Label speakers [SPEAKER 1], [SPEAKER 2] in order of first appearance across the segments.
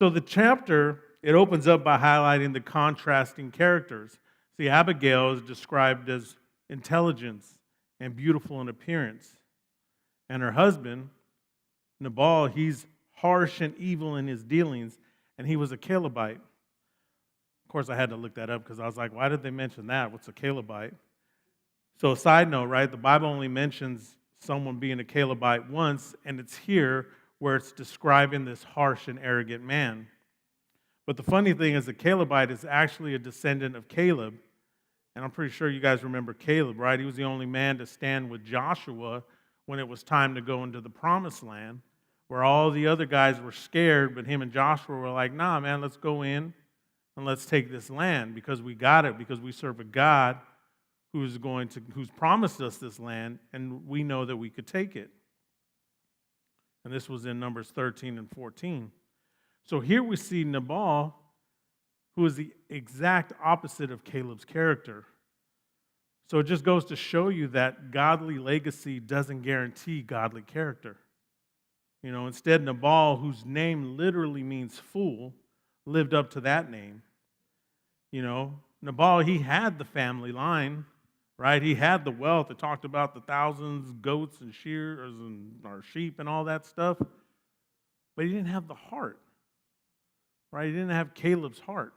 [SPEAKER 1] So the chapter, it opens up by highlighting the contrasting characters. See, Abigail is described as intelligence and beautiful in appearance. And her husband, Nabal, he's harsh and evil in his dealings, and he was a Calebite. Of course, I had to look that up because I was like, why did they mention that? What's a Calebite? So, a side note, right? The Bible only mentions someone being a Calebite once, and it's here where it's describing this harsh and arrogant man. But the funny thing is, a Calebite is actually a descendant of Caleb. And I'm pretty sure you guys remember Caleb, right? He was the only man to stand with Joshua when it was time to go into the promised land, where all the other guys were scared, but him and Joshua were like, nah, man, let's go in and let's take this land because we got it, because we serve a God who's promised us this land, and we know that we could take it. And this was in Numbers 13 and 14. So here we see Nabal, who is the exact opposite of Caleb's character. So it just goes to show you that godly legacy doesn't guarantee godly character. Instead, Nabal, whose name literally means fool, lived up to that name. Nabal, he had the family line, right? He had the wealth. It talked about the thousands, goats and shears or sheep and all that stuff. But he didn't have the heart, right? He didn't have Caleb's heart.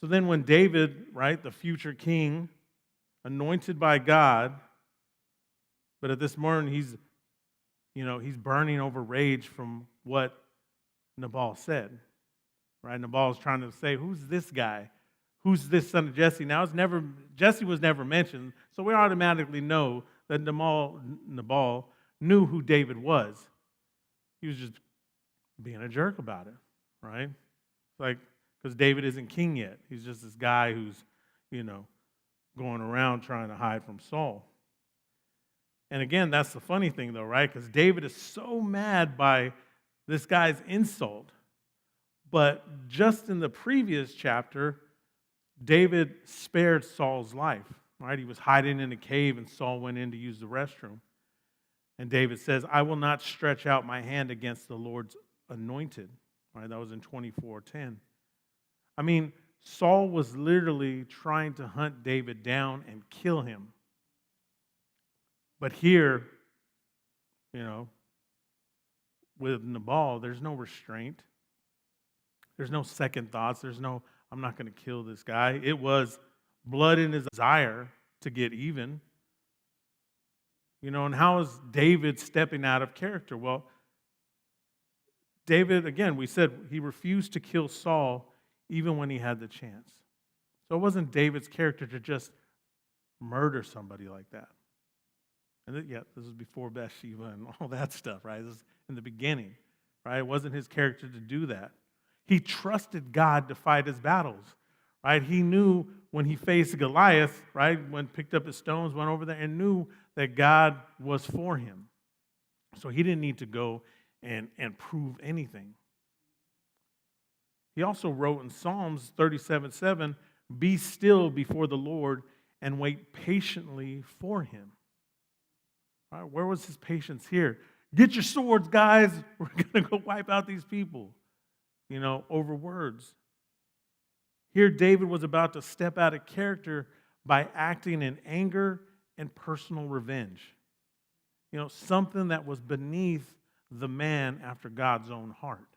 [SPEAKER 1] So then when David, right, the future king, anointed by God, but at this moment he's burning over rage from what Nabal said, right? Nabal's trying to say, who's this guy? Who's this son of Jesse? Now, Jesse was never mentioned, so we automatically know that Nabal knew who David was. He was just being a jerk about it, right? Because David isn't king yet. He's just this guy who's, going around trying to hide from Saul. And again, that's the funny thing, though, right? Because David is so mad by this guy's insult. But just in the previous chapter, David spared Saul's life, right? He was hiding in a cave, and Saul went in to use the restroom. And David says, I will not stretch out my hand against the Lord's anointed. Right? That was in 24:10. I mean, Saul was literally trying to hunt David down and kill him. But here, with Nabal, there's no restraint. There's no second thoughts. There's no, I'm not going to kill this guy. It was blood in his desire to get even. And how is David stepping out of character? Well, David, again, we said he refused to kill Saul even when he had the chance. So it wasn't David's character to just murder somebody like that. And this was before Bathsheba and all that stuff, right? This is in the beginning, right? It wasn't his character to do that. He trusted God to fight his battles, right? He knew when he faced Goliath, right, when picked up his stones, went over there, and knew that God was for him. So he didn't need to go and prove anything. He also wrote in Psalms 37:7, be still before the Lord and wait patiently for him. All right, where was his patience here? Get your swords, guys. We're going to go wipe out these people, over words. Here, David was about to step out of character by acting in anger and personal revenge. Something that was beneath the man after God's own heart.